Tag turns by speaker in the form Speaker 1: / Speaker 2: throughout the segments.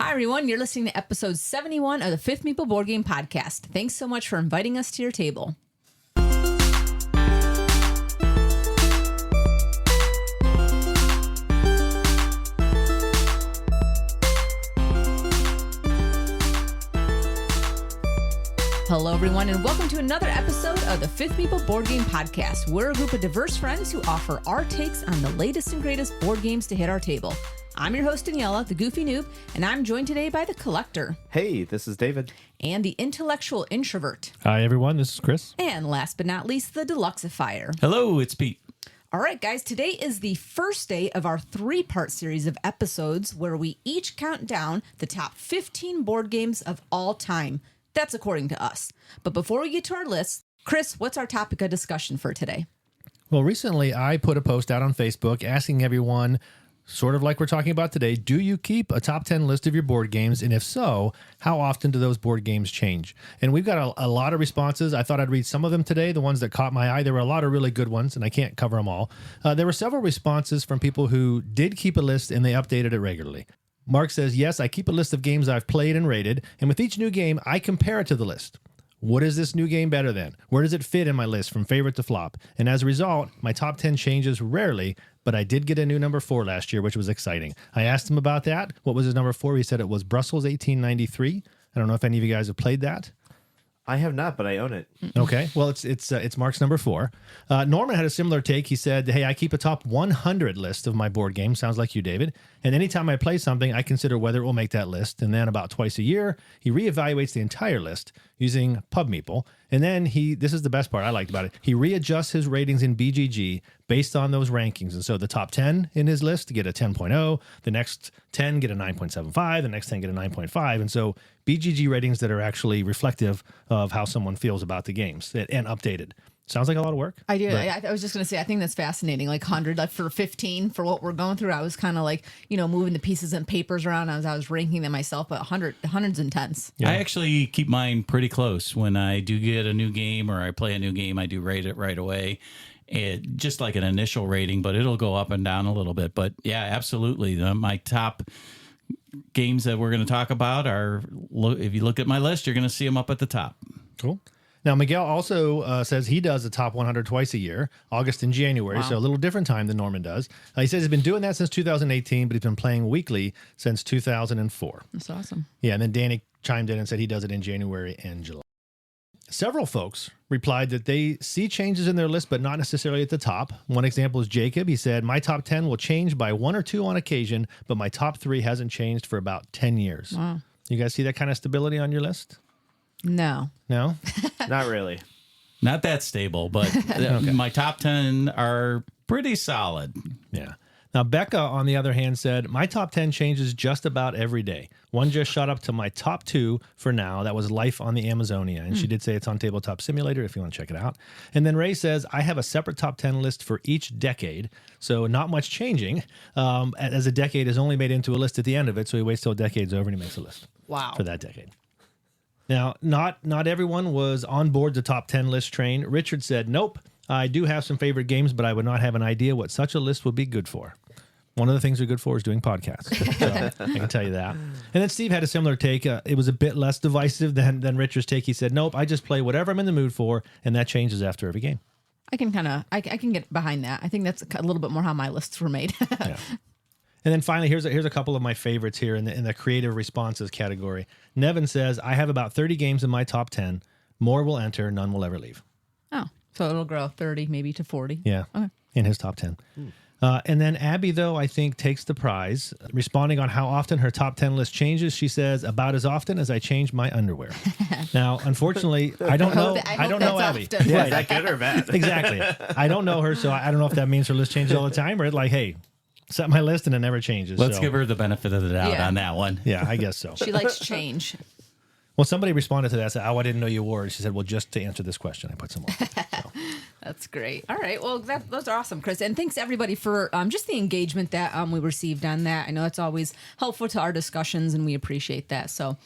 Speaker 1: Hi, everyone. You're listening to episode 71 of the Fifth Meeple Board Game Podcast. Thanks so much for inviting us to your table. Hello, everyone, and welcome to another episode of the Fifth Meeple Board Game Podcast. We're a group of diverse friends who offer our takes on the latest and greatest board games to hit our table. I'm your host, Daniella, the Goofy Noob, and I'm joined today by the Collector.
Speaker 2: Hey, this is David.
Speaker 1: And the Intellectual Introvert.
Speaker 3: Hi, everyone. This is Chris.
Speaker 1: And last but not least, the Deluxeifier.
Speaker 4: Hello, it's Pete.
Speaker 1: All right, guys, today is the first day of our three-part series of episodes where we each count down the top 15 board games of all time. That's according to us. But before we get to our list, Chris, what's our topic of discussion for today?
Speaker 3: Well, recently I put a post out on Facebook asking everyone, sort of like we're talking about today, do you keep a top 10 list of your board games? And if so, how often do those board games change? And we've got a lot of responses. I thought I'd read some of them today, the ones that caught my eye. There were a lot of really good ones, and I can't cover them all. There were several responses from people who did keep a list and they updated it regularly. Mark says, yes, I keep a list of games I've played and rated, and with each new game, I compare it to the list. What is this new game better than? Where does it fit in my list from favorite to flop? And as a result, my top 10 changes rarely, but I did get a new number 4 last year, which was exciting. I asked him about that. What was his number 4? He said it was Brussels 1893. I don't know if any of you guys have played that.
Speaker 2: I have not, but I own it.
Speaker 3: Okay, well, it's Mark's number 4. Norman had a similar take. He said, hey, I keep a top 100 list of my board games. Sounds like you, David. And anytime I play something, I consider whether it will make that list. And then about twice a year, he reevaluates the entire list using Pub Meeple. And then this is the best part I liked about it, he readjusts his ratings in BGG based on those rankings. And so the top 10 in his list get a 10.0, the next 10 get a 9.75, the next 10 get a 9.5. And so BGG ratings that are actually reflective of how someone feels about the games and updated. Sounds like a lot of work.
Speaker 1: I do. I was just going to say, I think that's fascinating. Like 100, like for 15, for what we're going through, I was kind of like, moving the pieces and papers around as I was ranking them myself, but 100's intense.
Speaker 4: Yeah. I actually keep mine pretty close. When I do get a new game or I play a new game, I do rate it right away. Just like an initial rating, but it'll go up and down a little bit. But yeah, absolutely. My top games that we're going to talk about are, if you look at my list, you're going to see them up at the top.
Speaker 3: Cool. Now, Miguel also says he does the top 100 twice a year, August and January, so a little different time than Norman does. He says he's been doing that since 2018, but he's been playing weekly since 2004.
Speaker 1: That's awesome.
Speaker 3: Yeah, and then Danny chimed in and said he does it in January and July. Several folks replied that they see changes in their list, but not necessarily at the top. One example is Jacob. He said, my top 10 will change by 1 or 2 on occasion, but my top 3 hasn't changed for about 10 years.
Speaker 1: Wow.
Speaker 3: You guys see that kind of stability on your list?
Speaker 1: No.
Speaker 3: No?
Speaker 2: Not really.
Speaker 4: Not that stable, but my top 10 are pretty solid.
Speaker 3: Yeah. Now, Becca, on the other hand, said, my top 10 changes just about every day. One just shot up to my top 2 for now. That was Life on the Amazonia. And she did say it's on Tabletop Simulator if you want to check it out. And then Ray says, I have a separate top 10 list for each decade. So not much changing, as a decade is only made into a list at the end of it. So he waits till a decade's over and he makes a list.
Speaker 1: Wow.
Speaker 3: For that decade. Now, not everyone was on board the top 10 list train. Richard said, nope, I do have some favorite games, but I would not have an idea what such a list would be good for. One of the things we're good for is doing podcasts. So I can tell you that. And then Steve had a similar take. It was a bit less divisive than Richard's take. He said, nope, I just play whatever I'm in the mood for, and that changes after every game.
Speaker 1: I can I can get behind that. I think that's a little bit more how my lists were made.
Speaker 3: Yeah. And then finally, here's a couple of my favorites here in the creative responses category. Nevin says, I have about 30 games in my top 10. More will enter, none will ever leave.
Speaker 1: Oh, so it'll grow 30 maybe to 40.
Speaker 3: Yeah, okay. In his top 10. And then Abby, though, I think takes the prize. Responding on how often her top 10 list changes, she says, about as often as I change my underwear. Now, unfortunately, I don't know. I don't know Abby.
Speaker 2: Yeah, is that good or bad?
Speaker 3: Exactly. I don't know her, so I don't know if that means her list changes all the time or like, hey, set my list and it never changes.
Speaker 4: Let's give her the benefit of the doubt on that one.
Speaker 3: Yeah, I guess so.
Speaker 1: She likes change.
Speaker 3: Well, somebody responded to that. Said, "Oh, I didn't know you wore." She said, "Well, just to answer this question, I put some on." So.
Speaker 1: That's great. All right. Well, those are awesome, Chris. And thanks everybody for just the engagement that we received on that. I know it's always helpful to our discussions, and we appreciate that. So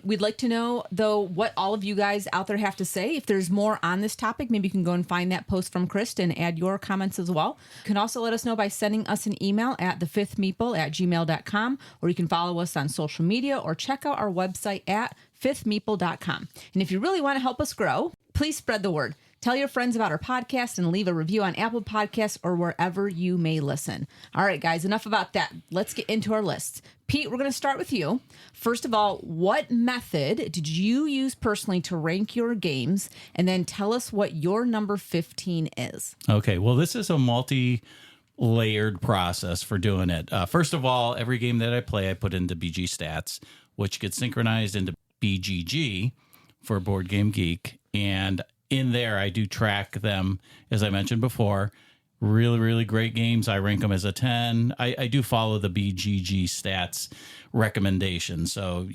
Speaker 1: we'd like to know, though, what all of you guys out there have to say. If there's more on this topic, maybe you can go and find that post from Chris and add your comments as well. You can also let us know by sending us an email at thefifthmeeple@gmail.com, or you can follow us on social media or check out our website at fifthmeeple.com. And if you really want to help us grow, please spread the word. Tell your friends about our podcast and leave a review on Apple Podcasts or wherever you may listen. All right, guys, enough about that. Let's get into our lists. Pete, we're going to start with you. First of all, what method did you use personally to rank your games? And then tell us what your number 15 is.
Speaker 4: Okay, well, this is a multi-layered process for doing it. First of all, every game that I play, I put into BG Stats, which gets synchronized into BGG for Board Game Geek. And in there, I do track them, as I mentioned before. Really, really great games. I rank them as a 10. I do follow the BGG Stats recommendation. So,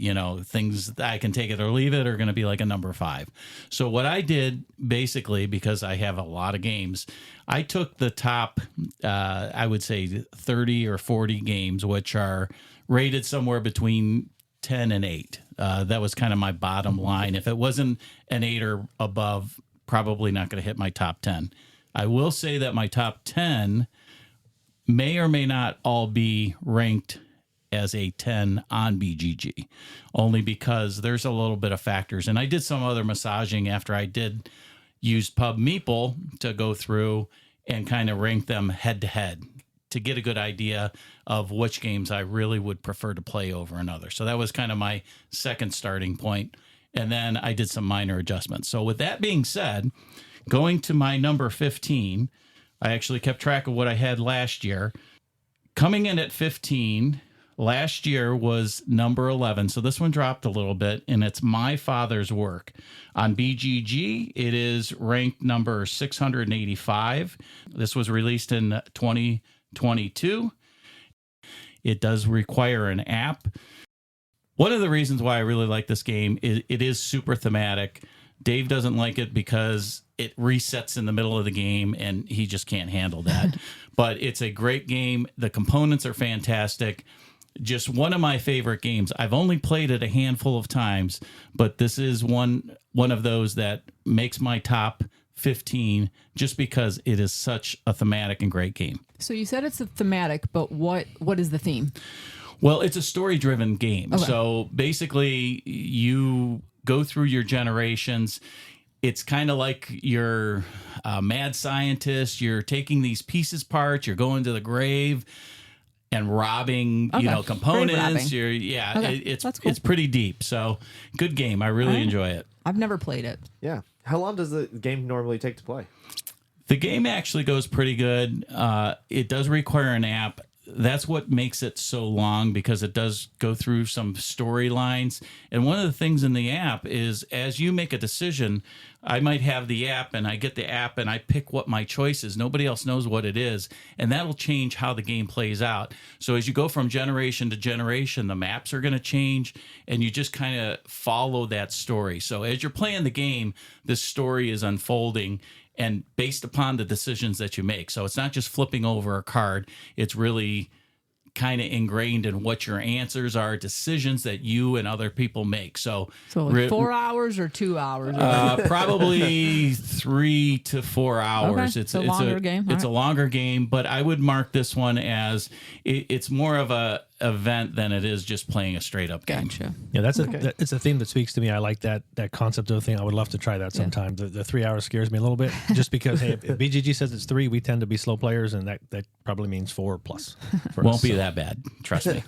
Speaker 4: things that I can take it or leave it are going to be like a number 5. So what I did, basically, because I have a lot of games, I took the top, I would say 30 or 40 games, which are rated somewhere between 10 and 8. That was kind of my bottom line. If it wasn't an 8 or above, probably not going to hit my top 10. I will say that my top 10 may or may not all be ranked as a 10 on BGG, only because there's a little bit of factors. And I did some other massaging after I did use Pub Meeple to go through and kind of rank them head to head to get a good idea of which games I really would prefer to play over another. So that was kind of my second starting point. And then I did some minor adjustments. So with that being said, going to my number 15, I actually kept track of what I had last year. Coming in at 15, last year was number 11. So this one dropped a little bit, and it's My Father's Work. On BGG, it is ranked number 685. This was released in 2022. It does require an app. One of the reasons why I really like this game is it is super thematic. Dave doesn't like it because it resets in the middle of the game, and he just can't handle that. But it's a great game. The components are fantastic. Just one of my favorite games. I've only played it a handful of times, but this is one of those that makes my top 15 just because it is such a thematic and great game.
Speaker 1: So you said it's a thematic, but what is the theme?
Speaker 4: Well, it's a story-driven game.
Speaker 1: Okay.
Speaker 4: So basically, you go through your generations. It's kind of like you're a mad scientist. You're taking these pieces apart. You're going to the grave and robbing, components. It's pretty deep. So good game. I really enjoy it.
Speaker 1: I've never played it.
Speaker 2: Yeah. How long does the game normally take to play?
Speaker 4: The game actually goes pretty good. It does require an app. That's what makes it so long, because it does go through some storylines. And one of the things in the app is, as you make a decision, I might have the app and I get the app and I pick what my choice is. Nobody else knows what it is. And that'll change how the game plays out. So as you go from generation to generation, the maps are going to change, and you just kind of follow that story. So as you're playing the game, this story is unfolding, and based upon the decisions that you make. So it's not just flipping over a card. It's really kind of ingrained in what your answers are, decisions that you and other people make. So
Speaker 1: like 4 hours or 2 hours?
Speaker 4: Probably 3 to 4 hours.
Speaker 1: Okay. It's a longer game.
Speaker 4: It's a longer game, but I would mark this one as it's more of a event than it is just playing a straight up game.
Speaker 1: Gotcha.
Speaker 3: Yeah, it's a theme that speaks to me. I like that concept of the thing. I would love to try that sometime. The 3 hours scares me a little bit, just because if BGG says it's 3, we tend to be slow players, and that probably means 4 plus.
Speaker 4: Won't be that bad. Trust me.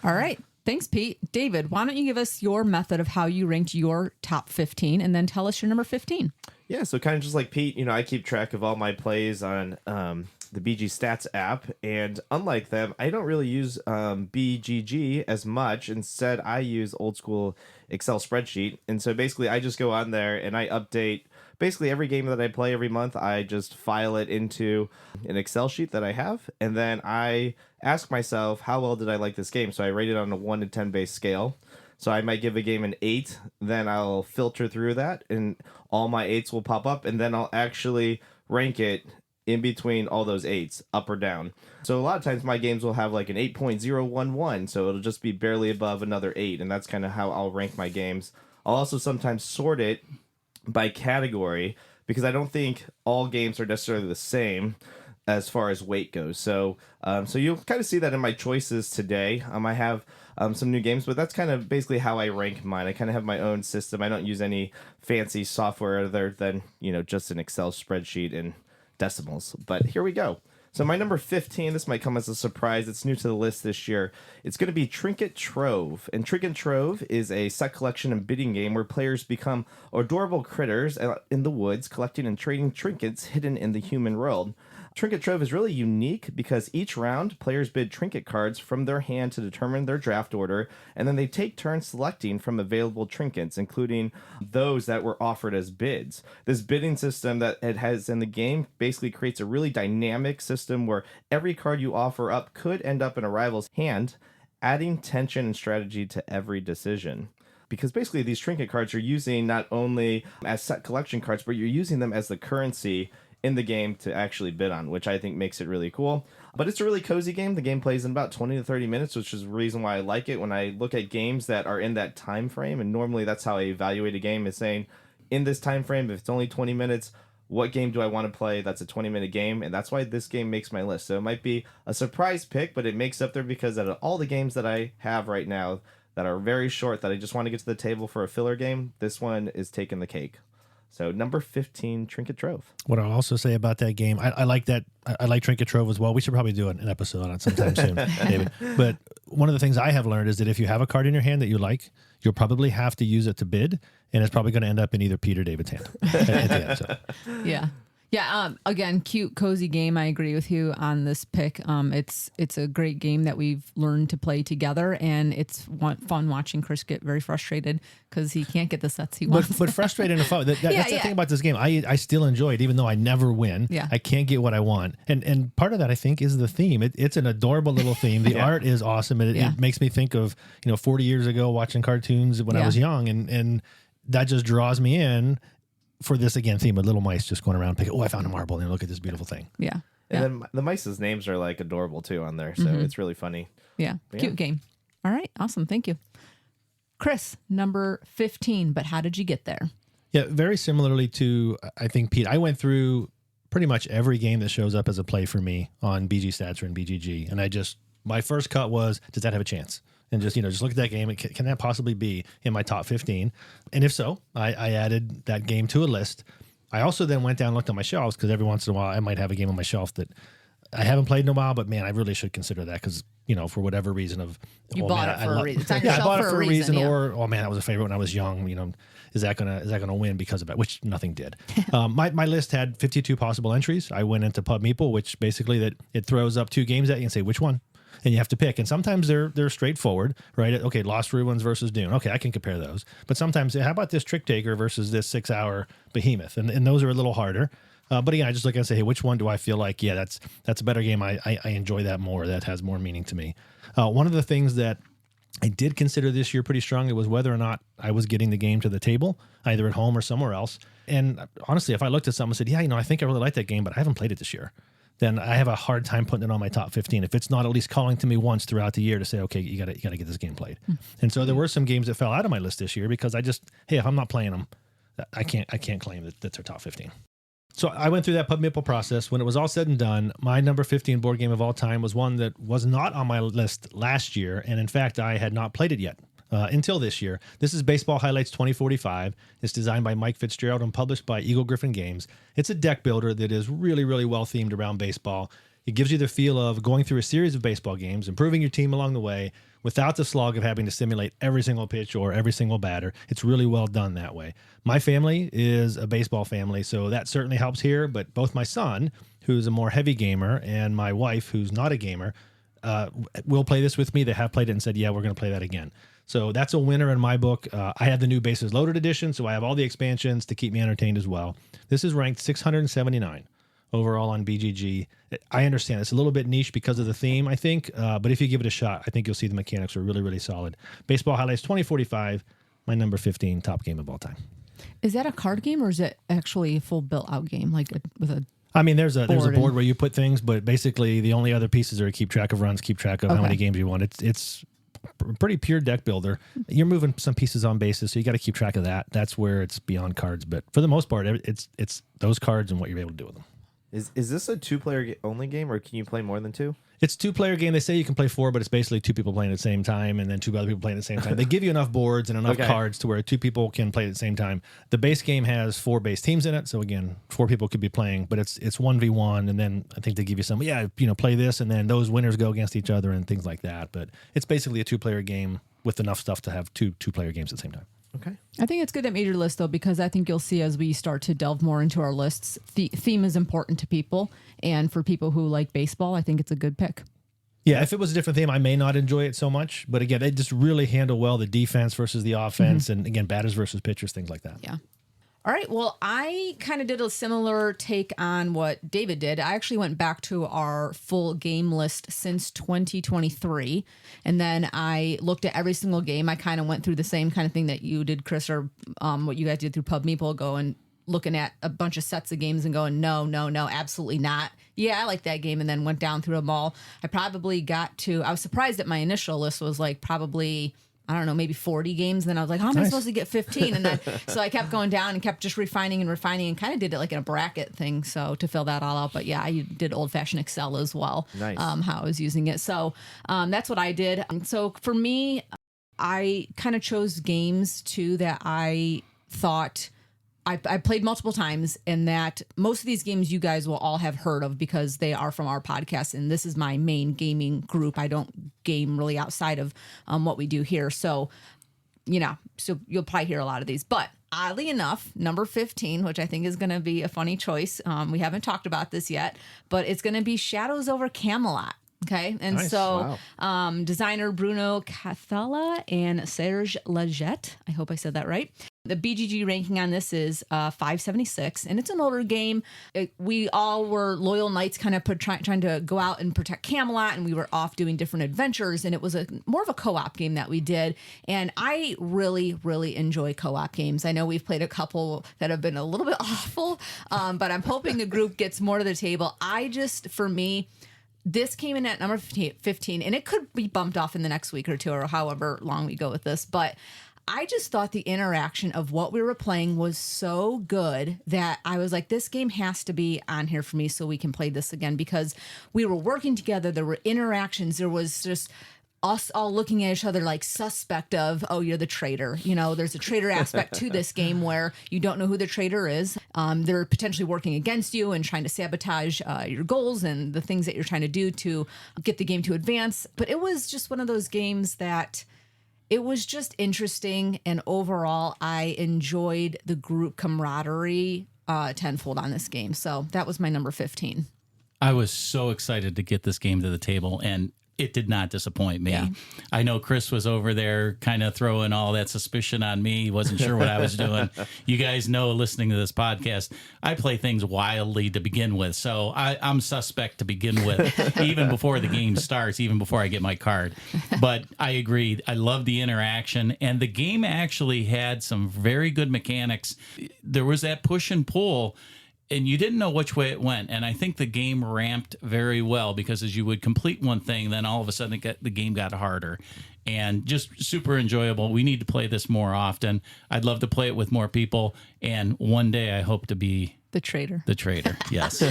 Speaker 1: All right. Thanks, Pete. David, why don't you give us your method of how you ranked your top 15, and then tell us your number 15.
Speaker 2: Yeah, so kind of just like Pete, I keep track of all my plays on the BG Stats app, and unlike them, I don't really use BGG as much. Instead, I use old school Excel spreadsheet, and so basically I just go on there and I update basically every game that I play every month, I just file it into an Excel sheet that I have. And then I ask myself, how well did I like this game? So I rate it on a 1 to 10 base scale. So I might give a game an 8, then I'll filter through that and all my 8s will pop up, and then I'll actually rank it in between all those 8s, up or down. So a lot of times my games will have like an 8.011, so it'll just be barely above another 8, and that's kind of how I'll rank my games. I'll also sometimes sort it by category because I don't think all games are necessarily the same as far as weight goes. So you'll kind of see that in my choices today. I have some new games, but that's kind of basically how I rank mine. I kind of have my own system. I don't use any fancy software other than, just an Excel spreadsheet and decimals. But here we go. So my number 15, this might come as a surprise. It's new to the list this year. It's going to be Trinket Trove. And Trinket Trove is a set collection and bidding game where players become adorable critters in the woods, collecting and trading trinkets hidden in the human world. Trinket Trove is really unique because each round, players bid trinket cards from their hand to determine their draft order, and then they take turns selecting from available trinkets, including those that were offered as bids. This bidding system that it has in the game basically creates a really dynamic system where every card you offer up could end up in a rival's hand, adding tension and strategy to every decision. Because basically these trinket cards you're using not only as set collection cards, but you're using them as the currency in the game to actually bid on, which I think makes it really cool. But it's a really cozy game. The game plays in about 20 to 30 minutes, which is the reason why I like it. When I look at games that are in that time frame, and normally that's how I evaluate a game, is saying, in this time frame, if it's only 20 minutes, what game do I want to play that's a 20-minute game? And that's why this game makes my list. So it might be a surprise pick, but it makes up there because out of all the games that I have right now that are very short, that I just want to get to the table for a filler game, this one is taking the cake. So number 15, Trinket Trove.
Speaker 3: What I'll also say about that game, I like that. I like Trinket Trove as well. We should probably do an episode on it sometime soon, David. But one of the things I have learned is that if you have a card in your hand that you like, you'll probably have to use it to bid, and it's probably going to end up in either Pete or David's hand at the end. So.
Speaker 1: Yeah. Yeah. Again, cute, cozy game. I agree with you on this pick. It's a great game that we've learned to play together, and it's fun watching Chris get very frustrated because he can't get the sets he wants.
Speaker 3: But frustrated and fun. That's the thing about this game. I still enjoy it, even though I never win.
Speaker 1: Yeah.
Speaker 3: I can't get what I want. And part of that, I think, is the theme. It's an adorable little theme. The art is awesome. It makes me think of 40 years ago watching cartoons when I was young, and that just draws me in. For this, again, theme of little mice just going around picking, I found a marble, and look at this beautiful thing.
Speaker 1: Yeah.
Speaker 2: And then the mice's names are like adorable too on there, so it's really funny.
Speaker 1: Yeah. Cute game. All right. Awesome. Thank you. Chris, number 15, but how did you get there?
Speaker 3: Yeah, very similarly to, I think, Pete, I went through pretty much every game that shows up as a play for me on BG Stats or in BGG, and my first cut was, does that have a chance? And just look at that game. Can that possibly be in my top 15? And if so, I added that game to a list. I also then went down and looked on my shelves because every once in a while I might have a game on my shelf that I haven't played in a while, but man, I really should consider that because, for whatever reason of...
Speaker 1: You bought it for a reason. It's on your
Speaker 3: I
Speaker 1: shelf
Speaker 3: bought it for a reason.
Speaker 1: Yeah.
Speaker 3: Or, oh man, that was a favorite when I was young. Is that gonna win because of that? Which nothing did. My list had 52 possible entries. I went into Pub Meeple, which basically that it throws up 2 games at you and say, which one? And you have to pick. And sometimes they're straightforward, right? Okay, Lost Ruins versus Dune. Okay, I can compare those. But sometimes, how about this Trick Taker versus this 6-hour Behemoth? And those are a little harder. But again, I just look and say, hey, which one do I feel like, that's a better game. I enjoy that more. That has more meaning to me. One of the things that I did consider this year pretty strongly was whether or not I was getting the game to the table, either at home or somewhere else. And honestly, if I looked at something and said, I think I really like that game, but I haven't played it this year, then I have a hard time putting it on my top 15 if it's not at least calling to me once throughout the year to say, okay, you got to get this game played. And so there were some games that fell out of my list this year because if I'm not playing them, I can't claim that that's our top 15. So I went through that Pub Meeple process. When it was all said and done, my number 15 board game of all time was one that was not on my list last year, and in fact, I had not played it yet. Until this year. This is Baseball Highlights 2045. It's designed by Mike Fitzgerald and published by Eagle Griffin Games. It's a deck builder that is really, really well themed around baseball. It gives you the feel of going through a series of baseball games, improving your team along the way, without the slog of having to simulate every single pitch or every single batter. It's really well done that way. My family is a baseball family, so that certainly helps here, but both my son, who's a more heavy gamer, and my wife, who's not a gamer, will play this with me. They have played it and said, yeah, we're going to play that again. So that's a winner in my book. I have the new Bases Loaded edition, so I have all the expansions to keep me entertained as well. This is ranked 679 overall on BGG. I understand it's a little bit niche because of the theme, I think, but if you give it a shot, I think you'll see the mechanics are really, really solid. Baseball Highlights 2045, my number 15 top game of all time.
Speaker 1: Is that a card game or is it actually a full built out game, like with a?
Speaker 3: I mean, there's a
Speaker 1: board
Speaker 3: board where you put things, but basically the only other pieces are to keep track of runs, keep track of how many games you won. It's pretty pure deck builder. You're moving some pieces on bases, so you got to keep track of that. That's where it's beyond cards, but for the most part, it's those cards and what you're able to do with them.
Speaker 2: Is this a two-player only game, or can you play more than two?
Speaker 3: It's 2-player game. They say you can play 4, but it's basically 2 people playing at the same time and then 2 other people playing at the same time. They give you enough boards and enough cards to where 2 people can play at the same time. The base game has 4 base teams in it, so again, 4 people could be playing, but it's 1v1, and then I think they give you some, play this, and then those winners go against each other and things like that. But it's basically a 2-player game with enough stuff to have 2-player games at the same time.
Speaker 2: Okay.
Speaker 1: I think it's good that made your list, though, because I think you'll see as we start to delve more into our lists, the theme is important to people. And for people who like baseball, I think it's a good pick.
Speaker 3: Yeah, if it was a different theme, I may not enjoy it so much. But again, they just really handle well the defense versus the offense. And again, batters versus pitchers, things like that.
Speaker 1: Yeah. All right. Well, I kind of did a similar take on what David did. I actually went back to our full game list since 2023. And then I looked at every single game. I kind of went through the same kind of thing that you did, Chris, or what you guys did through Pub Meeple, going looking at a bunch of sets of games and going, no, absolutely not. Yeah, I like that game. And then went down through them all. I was surprised that my initial list was like probably, I don't know, maybe 40 games. And then I was like, how am I supposed to get 15? And then, so I kept going down and kept just refining and kind of did it like in a bracket thing. So to fill that all out. But yeah, I did old fashioned Excel as well.
Speaker 2: Nice.
Speaker 1: How I was using it. So that's what I did. So for me, I kind of chose games too that I thought I played multiple times, and that most of these games you guys will all have heard of because they are from our podcast, and this is my main gaming group. I don't game really outside of what we do here. So, so you'll probably hear a lot of these. But oddly enough, number 15, which I think is going to be a funny choice. We haven't talked about this yet, but it's going to be Shadows over Camelot. Okay. And
Speaker 3: nice.
Speaker 1: so designer Bruno Cathala and Serge Leggett, I hope I said that right. The BGG ranking on this is 576, and it's an older game. We all were loyal knights, kind of trying to go out and protect Camelot, and we were off doing different adventures, and it was more of a co-op game that we did. And I really, really enjoy co-op games. I know we've played a couple that have been a little bit awful, but I'm hoping the group gets more to the table. For me, this came in at number 15, and it could be bumped off in the next week or two or however long we go with this. But I just thought the interaction of what we were playing was so good that I was like, this game has to be on here for me so we can play this again, because we were working together. There were interactions. There was just us all looking at each other like suspect of, oh, you're the traitor. There's a traitor aspect to this game where you don't know who the traitor is. They're potentially working against you and trying to sabotage your goals and the things that you're trying to do to get the game to advance. But it was just one of those games that it was just interesting. And overall, I enjoyed the group camaraderie tenfold on this game. So that was my number 15.
Speaker 4: I was so excited to get this game to the table, and it did not disappoint me.
Speaker 1: Yeah.
Speaker 4: I know Chris was over there kind of throwing all that suspicion on me. He wasn't sure what I was doing. You guys know, listening to this podcast, I play things wildly to begin with. So I'm suspect to begin with, even before the game starts, even before I get my card. But I agree. I love the interaction. And the game actually had some very good mechanics. There was that push and pull, and you didn't know which way it went. And I think the game ramped very well, because as you would complete one thing, then all of a sudden the game got harder, and just super enjoyable. We need to play this more often. I'd love to play it with more people. And one day I hope to be
Speaker 1: The traitor.
Speaker 4: the traitor. Yes.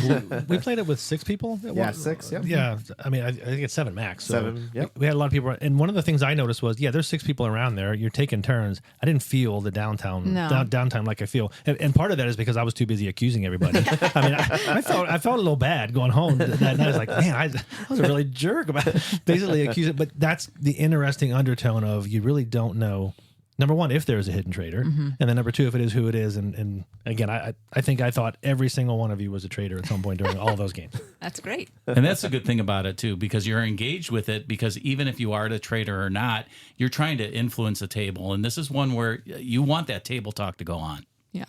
Speaker 3: We played it with 6 people.
Speaker 2: Yeah, 6. Yep.
Speaker 3: Yeah, I mean, I think it's 7 max. So
Speaker 2: 7, yep.
Speaker 3: We had a lot of people, and one of the things I noticed was, there's 6 people around there. You're taking turns. I didn't feel the downtime like I feel, and part of that is because I was too busy accusing everybody. I mean, I felt a little bad going home that night. I was like, man, I was a really jerk about basically accusing. But that's the interesting undertone of, you really don't know Number one, if there is a hidden traitor, and then number two, if it is who it is. And again, I think I thought every single one of you was a traitor at some point during all of those games.
Speaker 1: That's great.
Speaker 4: And that's a good thing about it too, because you're engaged with it. Because even if you are the traitor or not, you're trying to influence a table, and this is one where you want that table talk to go on.
Speaker 1: Yeah.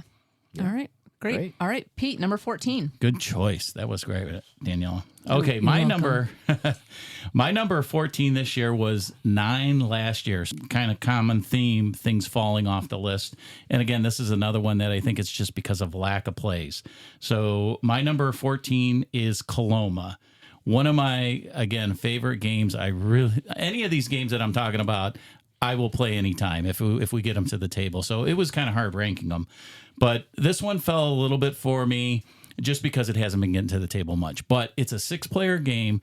Speaker 1: All right. Great. All right, Pete, number 14.
Speaker 4: Good choice. That was great, Daniela. Okay,
Speaker 1: You're
Speaker 4: my
Speaker 1: welcome.
Speaker 4: my number 14 this year was 9 last year. Kind of common theme, things falling off the list. And again, this is another one that I think it's just because of lack of plays. So my number 14 is Coloma. One of my, again, favorite games. Any of these games that I'm talking about, I will play anytime if we get them to the table. So it was kind of hard ranking them. But this one fell a little bit for me just because it hasn't been getting to the table much. But it's a 6-player game.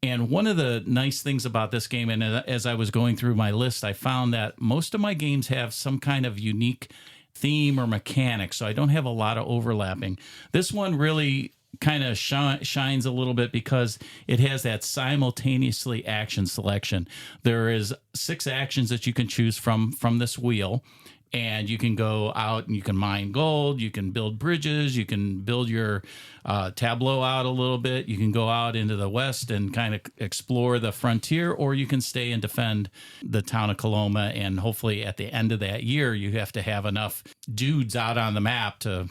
Speaker 4: And one of the nice things about this game, and as I was going through my list, I found that most of my games have some kind of unique theme or mechanic. So I don't have a lot of overlapping. This one really kind of shines a little bit because it has that simultaneously action selection. There is 6 actions that you can choose from this wheel. And you can go out and you can mine gold, you can build bridges, you can build your tableau out a little bit, you can go out into the west and kind of explore the frontier, or you can stay and defend the town of Coloma. And hopefully at the end of that year, you have to have enough dudes out on the map to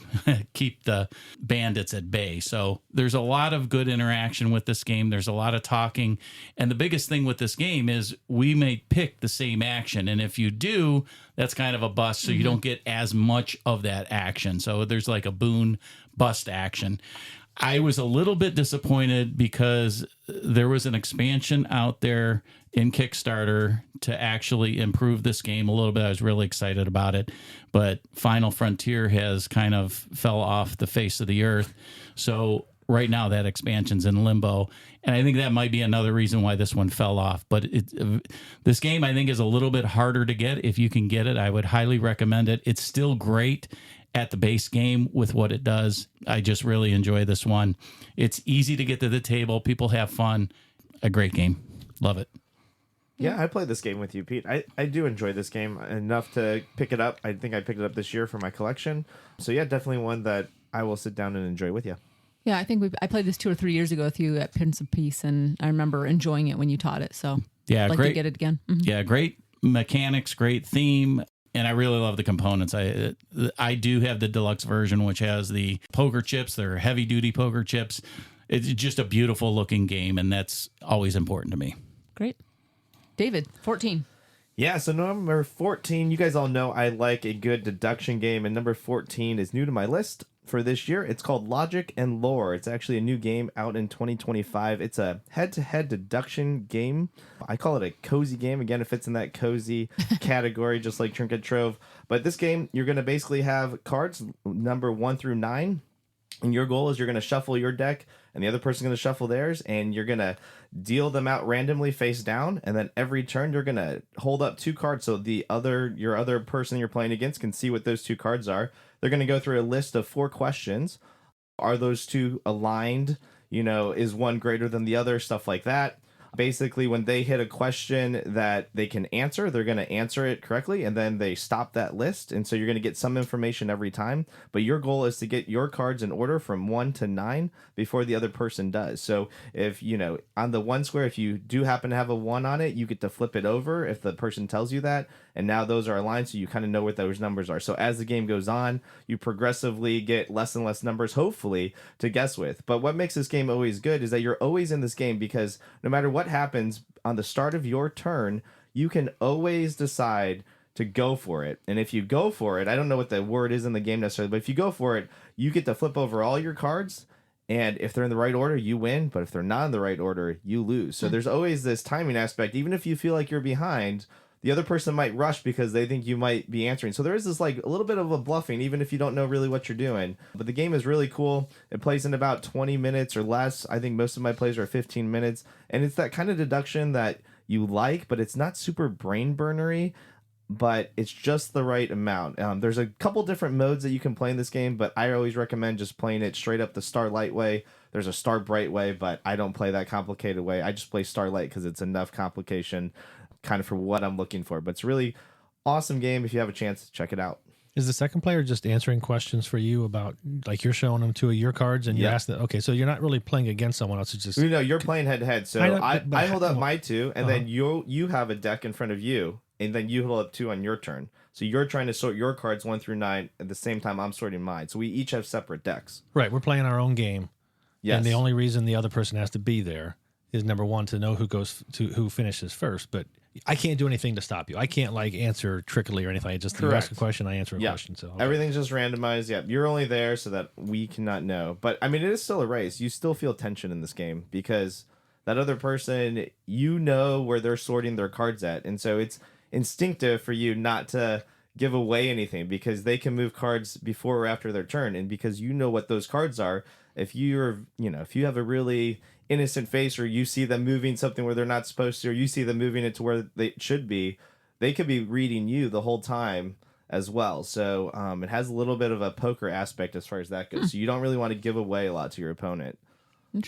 Speaker 4: keep the bandits at bay. So there's a lot of good interaction with this game. There's a lot of talking. And the biggest thing with this game is we may pick the same action. And if you do, that's kind of a bust, so you don't get as much of that action. So there's like a boon bust action. I was a little bit disappointed because there was an expansion out there in Kickstarter to actually improve this game a little bit. I was really excited about it, but Final Frontier has kind of fell off the face of the earth. So right now that expansion's in limbo, and I think that might be another reason why this one fell off. But this game, I think, is a little bit harder to get. If you can get it, I would highly recommend it. It's still great at the base game with what it does. I just really enjoy this one. It's easy to get to the table. People have fun. A great game. Love it.
Speaker 2: Yeah, I played this game with you, Pete. I do enjoy this game enough to pick it up. I think I picked it up this year for my collection. So yeah, definitely one that I will sit down and enjoy with you.
Speaker 1: Yeah, I think I played this 2 or 3 years ago with you at Prince of Peace, and I remember enjoying it when you taught it. So
Speaker 4: yeah,
Speaker 1: I'd like
Speaker 4: great.
Speaker 1: to get it again. Mhm.
Speaker 4: Yeah, great mechanics, great theme, and I really love the components. I do have the deluxe version, which has the poker chips. They're heavy duty poker chips. It's just a beautiful looking game, and that's always important to me.
Speaker 1: Great. David, 14.
Speaker 2: Yeah, so number 14, you guys all know I like a good deduction game, and number 14 is new to my list for this year. It's called Logic and Lore. It's actually a new game out in 2025. It's a head-to-head deduction game. I call it a cozy game. Again, it fits in that cozy category, just like Trinket Trove. But this game, you're going to basically have cards number 1 through 9. And your goal is you're going to shuffle your deck, and the other person's going to shuffle theirs, and you're going to deal them out randomly face down. And then every turn, you're going to hold up 2 cards so your other person you're playing against can see what those 2 cards are. They're going to go through a list of 4 questions. Are those 2 aligned? Is one greater than the other? Stuff like that. Basically, when they hit a question that they can answer, they're going to answer it correctly, and then they stop that list. And so you're going to get some information every time. But your goal is to get your cards in order from 1 to 9 before the other person does. So if, on the 1 square, if you do happen to have a 1 on it, you get to flip it over if the person tells you that. And now those are aligned, so you kind of know what those numbers are. So as the game goes on, you progressively get less and less numbers, hopefully, to guess with. But what makes this game always good is that you're always in this game, because no matter what happens on the start of your turn, you can always decide to go for it. And if you go for it, I don't know what the word is in the game necessarily, but if you go for it, you get to flip over all your cards. And if they're in the right order, you win. But if they're not in the right order, you lose. So there's always this timing aspect. Even if you feel like you're behind, the other person might rush because they think you might be answering. So there is this like a little bit of a bluffing, even if you don't know really what you're doing. But the game is really cool. It plays in about 20 minutes or less. I think most of my plays are 15 minutes. And it's that kind of deduction that you like, but it's not super brain burnery, but it's just the right amount. There's a couple different modes that you can play in this game, but I always recommend just playing it straight up the Starlight way. There's a Star Bright way, but I don't play that complicated way. I just play Starlight because it's enough complication kind of for what I'm looking for. But it's really awesome game. If you have a chance, check it out.
Speaker 3: Is the second player just answering questions for you about, like, you're showing them two of your cards and you're asking, okay, so you're not really playing against someone else. It's just,
Speaker 2: You're playing head to head. So I hold up my two, and then you have a deck in front of you, and then you hold up two on your turn. So you're trying to sort your cards 1 through 9 at the same time I'm sorting mine. So we each have separate decks.
Speaker 3: right. We're playing our own game.
Speaker 2: Yes.
Speaker 3: And the only reason the other person has to be there is, number one, to know who finishes first. But I can't do anything to stop you. I can't like answer trickily or anything. I just you ask a question, I answer a question. So
Speaker 2: everything's just randomized. Yeah, you're only there so that we cannot know. But I mean, it is still a race. You still feel tension in this game because that other person, you know where they're sorting their cards at, and so it's instinctive for you not to give away anything because they can move cards before or after their turn, and because you know what those cards are. If if you have a really innocent face, or you see them moving something where they're not supposed to, or you see them moving it to where they should be, they could be reading you the whole time as well. So it has a little bit of a poker aspect as far as that goes. So you don't really want to give away a lot to your opponent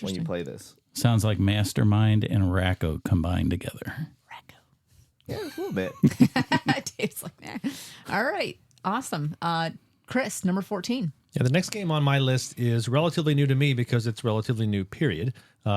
Speaker 2: when you play this.
Speaker 4: Sounds like Mastermind and Racco combined together.
Speaker 2: Yeah, a little bit.
Speaker 1: Dave's like that. All right. Awesome. Chris, number 14.
Speaker 3: Yeah, the next game on my list is relatively new to me because it's relatively new, period.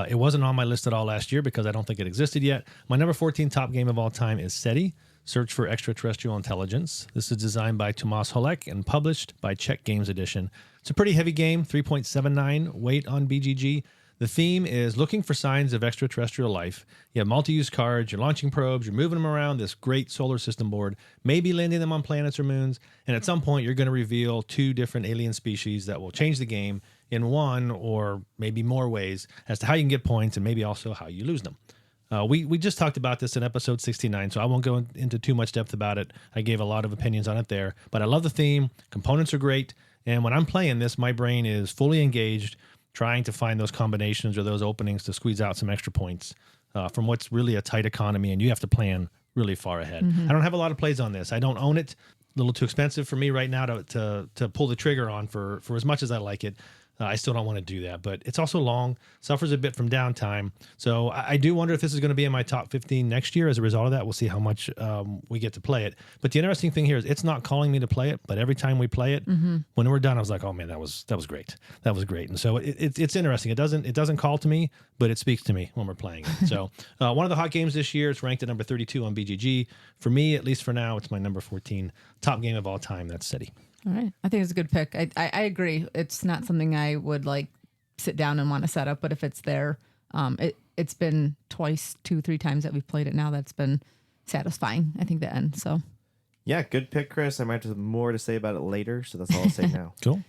Speaker 3: It wasn't on my list at all last year because I don't think it existed yet. My number 14 top game of all time is SETI, Search for Extraterrestrial Intelligence. This is designed by Tomas Holek and published by Czech Games Edition. It's a pretty heavy game, 3.79 weight on BGG. The theme is looking for signs of extraterrestrial life. You have multi-use cards, you're launching probes, you're moving them around this great solar system board, maybe landing them on planets or moons, and at some point you're going to reveal 2 different alien species that will change the game in one or maybe more ways as to how you can get points and maybe also how you lose them. We just talked about this in episode 69, so I won't go into too much depth about it. I gave a lot of opinions on it there, but I love the theme. Components are great, and when I'm playing this, my brain is fully engaged, trying to find those combinations or those openings to squeeze out some extra points from what's really a tight economy, and you have to plan really far ahead. I don't have a lot of plays on this. I don't own it. A little too expensive for me right now to pull the trigger on for as much as I like it. I still don't want to do that, but it's also long, suffers a bit from downtime. So I do wonder if this is going to be in my top 15 next year. As a result of that, we'll see how much we get to play it. But the interesting thing here is it's not calling me to play it, but every time we play it, when we're done, I was like, oh man, that was great. That was great. And so it's interesting. It doesn't call to me, but it speaks to me when we're playing it. So one of the hot games this year, it's ranked at number 32 on BGG. For me, at least for now, it's my number 14 top game of all time. That's SETI.
Speaker 1: All right. I think it's a good pick. I agree. It's not something I would like sit down and want to set up, but if it's there, it's been 2-3 times that we've played it now. That's been satisfying. I think the end. So
Speaker 2: yeah, good pick, Chris. I might have more to say about it later, so that's all I'll say now.
Speaker 3: Cool.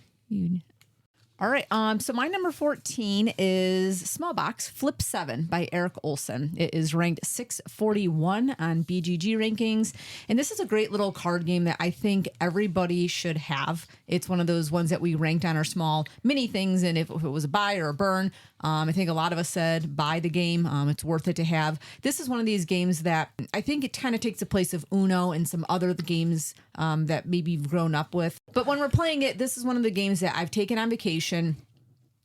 Speaker 1: All right. So my number 14 is Small Box Flip 7 by Eric Olson. It is ranked 641 on BGG rankings. And this is a great little card game that I think everybody should have. It's one of those ones that we ranked on our small mini things. And if it was a buy or a burn, I think a lot of us said buy the game. It's worth it to have. This is one of these games that I think it kind of takes the place of Uno and some other games that maybe you've grown up with. But when we're playing it, this is one of the games that I've taken on vacation.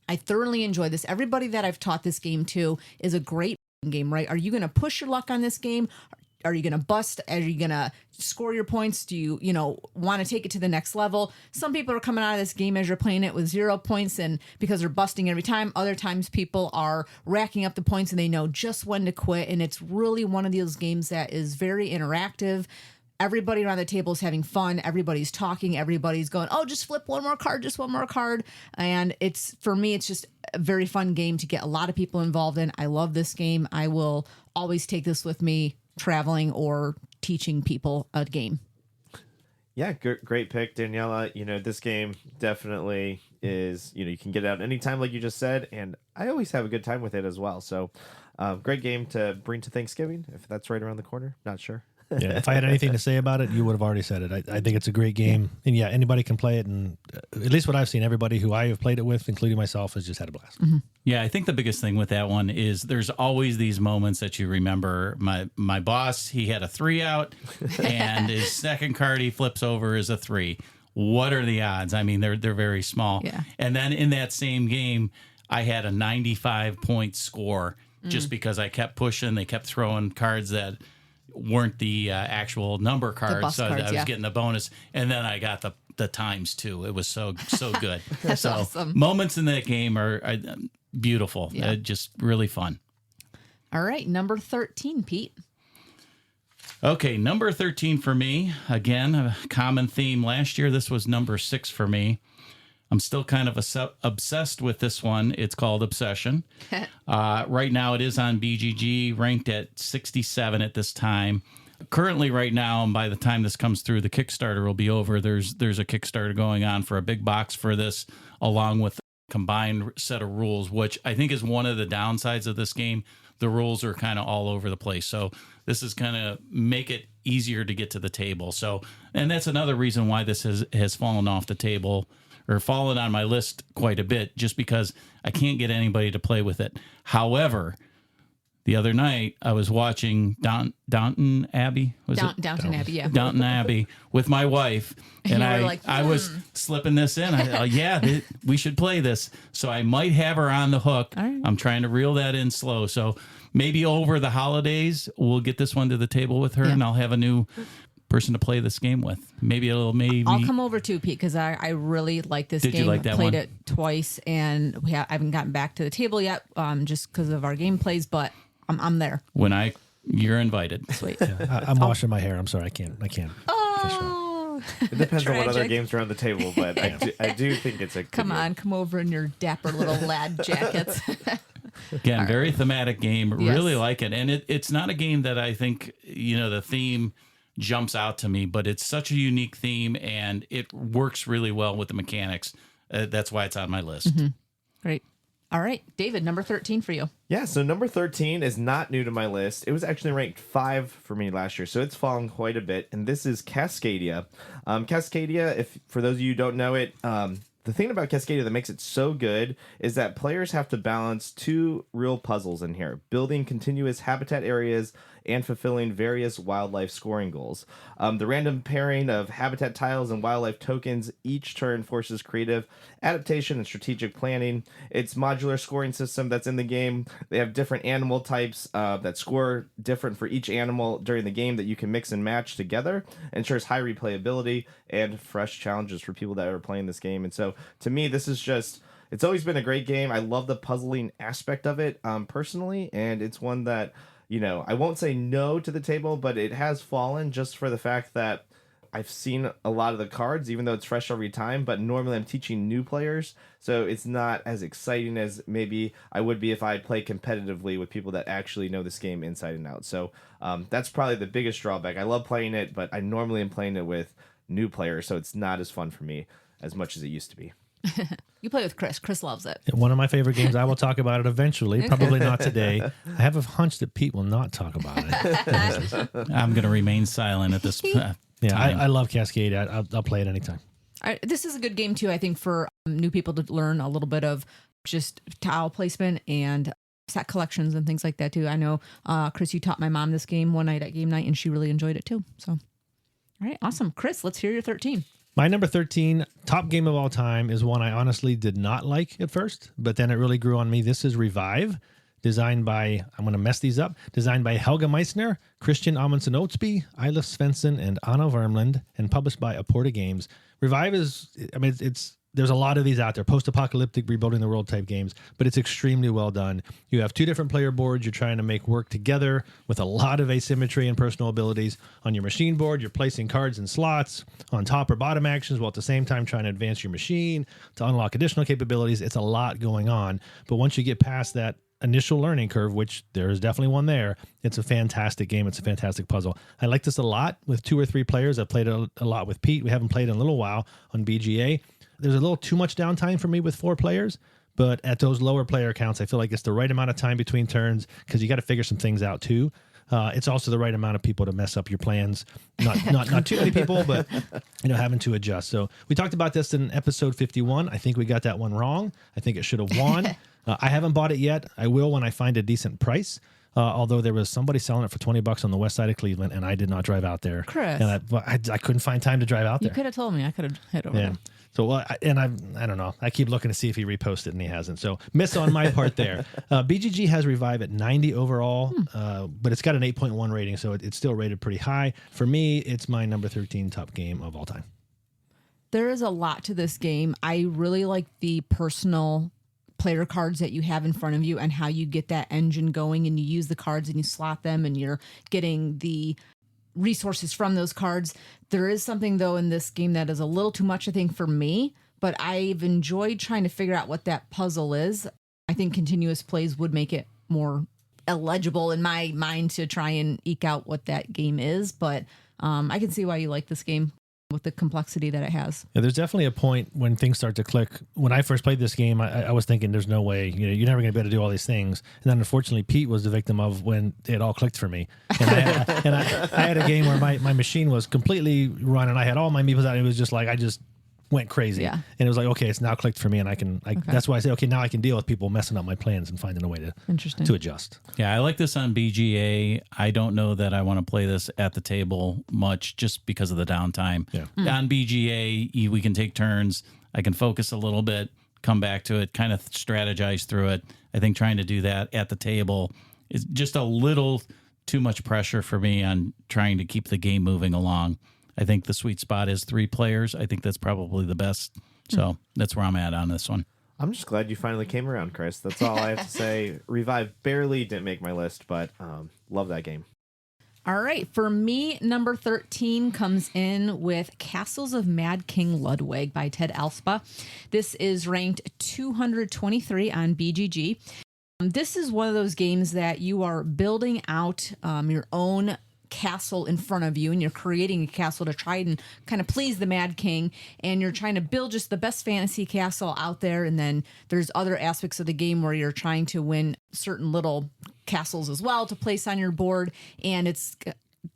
Speaker 1: I thoroughly enjoy this. Everybody that I've taught this game to is a great game, right? Are you going to push your luck on this game? Are you going to bust? Are you going to score your points? Do you want to take it to the next level? Some people are coming out of this game as you're playing it with 0 points and because they're busting every time. Other times people are racking up the points and they know just when to quit. And it's really one of those games that is very interactive. Everybody around the table is having fun. Everybody's talking. Everybody's going, oh, just flip one more card, just one more card. And for me, it's just a very fun game to get a lot of people involved in. I love this game. I will always take this with me traveling or teaching people a game.
Speaker 2: Yeah, great pick, Daniella. This game definitely is, you can get it out anytime, like you just said, and I always have a good time with it as well. So great game to bring to Thanksgiving, if that's right around the corner. Not sure.
Speaker 3: Yeah, if I had anything to say about it, you would have already said it. I think it's a great game. And yeah, anybody can play it. And at least what I've seen, everybody who I have played it with, including myself, has just had a blast.
Speaker 4: Yeah, I think the biggest thing with that one is there's always these moments that you remember. My boss, he had a 3 out, and his second card he flips over is a 3. What are the odds? I mean, they're very small.
Speaker 1: Yeah.
Speaker 4: And then in that same game, I had a 95-point score just because I kept pushing. They kept throwing cards that weren't the actual number cards.
Speaker 1: bus
Speaker 4: So
Speaker 1: cards,
Speaker 4: I was
Speaker 1: yeah.
Speaker 4: getting the bonus, and then I got the times too. It was so good.
Speaker 1: That's
Speaker 4: so
Speaker 1: awesome.
Speaker 4: moments in that game are beautiful.
Speaker 1: Yeah.
Speaker 4: Just really fun.
Speaker 1: All right, number 13, Pete.
Speaker 4: Okay, number 13 for me. Again, a common theme. Last year, this was number 6 for me. I'm still kind of obsessed with this one. It's called Obsession. Right now, it is on BGG, ranked at 67 at this time. Currently, right now, and by the time this comes through, the Kickstarter will be over. There's a Kickstarter going on for a big box for this, along with a combined set of rules, which I think is one of the downsides of this game. The rules are kind of all over the place. So this is kind of make it easier to get to the table. So, and that's another reason why this has fallen off the table or fallen on my list quite a bit, just because I can't get anybody to play with it. However, the other night I was watching Downton Abbey.
Speaker 1: Downton Abbey, yeah.
Speaker 4: Downton Abbey with my wife, and
Speaker 1: you were like,
Speaker 4: I was slipping this in. We should play this. So I might have her on the hook.
Speaker 1: All right.
Speaker 4: I'm trying to reel that in slow. So maybe over the holidays we'll get this one to the table with her, and I'll have a new person to play this game with.
Speaker 1: I'll come over too, Pete, because I really like this game.
Speaker 4: Did you like that
Speaker 1: Played
Speaker 4: one?
Speaker 1: it twice, and I haven't gotten back to the table yet, just because of our gameplays. But I'm there.
Speaker 4: You're invited.
Speaker 1: Sweet.
Speaker 3: I'm washing my hair. I'm sorry. I can't.
Speaker 1: Oh,
Speaker 2: It depends on what other
Speaker 1: Tragic.
Speaker 2: games are on the table, but I do think it's a good
Speaker 1: come
Speaker 2: game.
Speaker 1: on, come over in your dapper little lad jackets.
Speaker 4: Again, very thematic game. Really
Speaker 1: Yes.
Speaker 4: like it. And it's not a game that I think, the theme jumps out to me, but it's such a unique theme and it works really well with the mechanics. That's why it's on my list.
Speaker 1: Great. All right, David, number 13 for you.
Speaker 2: Yeah, so number 13 is not new to my list. It was actually ranked 5 for me last year, so it's fallen quite a bit. And this is Cascadia. Cascadia, if for those of you who don't know it, the thing about Cascadia that makes it so good is that players have to balance 2 real puzzles in here: building continuous habitat areas and fulfilling various wildlife scoring goals. The random pairing of habitat tiles and wildlife tokens each turn forces creative adaptation and strategic planning. It's modular scoring system that's in the game. They have different animal types that score different for each animal during the game that you can mix and match together. Ensures high replayability and fresh challenges for people that are playing this game. And so to me, this is just... It's always been a great game. I love the puzzling aspect of it personally, and it's one that, I won't say no to the table, but it has fallen just for the fact that I've seen a lot of the cards, even though it's fresh every time, but normally I'm teaching new players, so it's not as exciting as maybe I would be if I play competitively with people that actually know this game inside and out. So that's probably the biggest drawback. I love playing it, but I normally am playing it with new players, so it's not as fun for me as much as it used to be.
Speaker 1: You play with Chris. Chris loves it.
Speaker 3: One of my favorite games. I will talk about it eventually. Probably not today. I have a hunch that Pete will not talk about it.
Speaker 4: I'm going to remain silent at this
Speaker 3: Yeah,
Speaker 4: time.
Speaker 3: I love Cascade. I'll play it anytime.
Speaker 1: This is a good game too, I think, for new people to learn a little bit of just tile placement and set collections and things like that too. I know, Chris, you taught my mom this game one night at game night, and she really enjoyed it too. So, all right, awesome. Chris, let's hear your 13.
Speaker 3: My number 13 top game of all time is one I honestly did not like at first, but then it really grew on me. This is Revive, designed by, I'm going to mess these up, designed by Helga Meissner, Christian Amundsen Oatsby, Eilif Svensson, and Anna Vermland, and published by Aporta Games. Revive is, there's a lot of these out there, post-apocalyptic, rebuilding the world type games, but it's extremely well done. You have 2 different player boards you're trying to make work together with a lot of asymmetry and personal abilities. On your machine board, you're placing cards in slots on top or bottom actions, while at the same time trying to advance your machine to unlock additional capabilities. It's a lot going on, but once you get past that initial learning curve, which there is definitely one there, it's a fantastic game. It's a fantastic puzzle. I like this a lot with 2 or 3 players. I've played it a lot with Pete. We haven't played in a little while on BGA. There's a little too much downtime for me with 4 players, but at those lower player counts, I feel like it's the right amount of time between turns because you got to figure some things out too. It's also the right amount of people to mess up your plans. Not too many people, but having to adjust. So we talked about this in episode 51. I think we got that one wrong. I think it should have won. I haven't bought it yet. I will when I find a decent price. Although there was somebody selling it for $20 on the west side of Cleveland, and I did not drive out there.
Speaker 1: Chris.
Speaker 3: And I couldn't find time to drive out
Speaker 1: You
Speaker 3: there.
Speaker 1: could have told me. I could have head over there.
Speaker 3: So, I don't know. I keep looking to see if he reposted and he hasn't. So, miss on my part there. BGG has Revive at 90 overall, but it's got an 8.1 rating, so it's still rated pretty high. For me, it's my number 13 top game of all time.
Speaker 1: There is a lot to this game. I really like the personal player cards that you have in front of you and how you get that engine going, and you use the cards and you slot them and you're getting the resources from those cards. There is something though in this game that is a little too much, I think, for me, but I've enjoyed trying to figure out what that puzzle is. I think continuous plays would make it more illegible in my mind to try and eke out what that game is, but I can see why you like this game with the complexity that it has.
Speaker 3: Yeah, there's definitely a point when things start to click. When I first played this game, I was thinking there's no way, you're never going to be able to do all these things. And then unfortunately, Pete was the victim of when it all clicked for me. And I had a game where my machine was completely run and I had all my meeples out. And it was just like, I just went crazy.
Speaker 1: Yeah.
Speaker 3: And it was like, okay, it's now clicked for me. And that's why I say, okay, now I can deal with people messing up my plans and finding a way to adjust.
Speaker 4: Yeah, I like this on BGA. I don't know that I want to play this at the table much just because of the downtime.
Speaker 3: Yeah.
Speaker 4: On BGA, we can take turns. I can focus a little bit, come back to it, kind of strategize through it. I think trying to do that at the table is just a little too much pressure for me on trying to keep the game moving along. I think the sweet spot is 3 players. I think that's probably the best. So that's where I'm at on this one.
Speaker 2: I'm just glad you finally came around, Chris. That's all I have to say. Revive barely didn't make my list, but love that game.
Speaker 1: All right. For me, number 13 comes in with Castles of Mad King Ludwig by Ted Alspa. This is ranked 223 on BGG. This is one of those games that you are building out your own castle in front of you, and you're creating a castle to try and kind of please the Mad King, and you're trying to build just the best fantasy castle out there. And then there's other aspects of the game where you're trying to win certain little castles as well to place on your board, and it's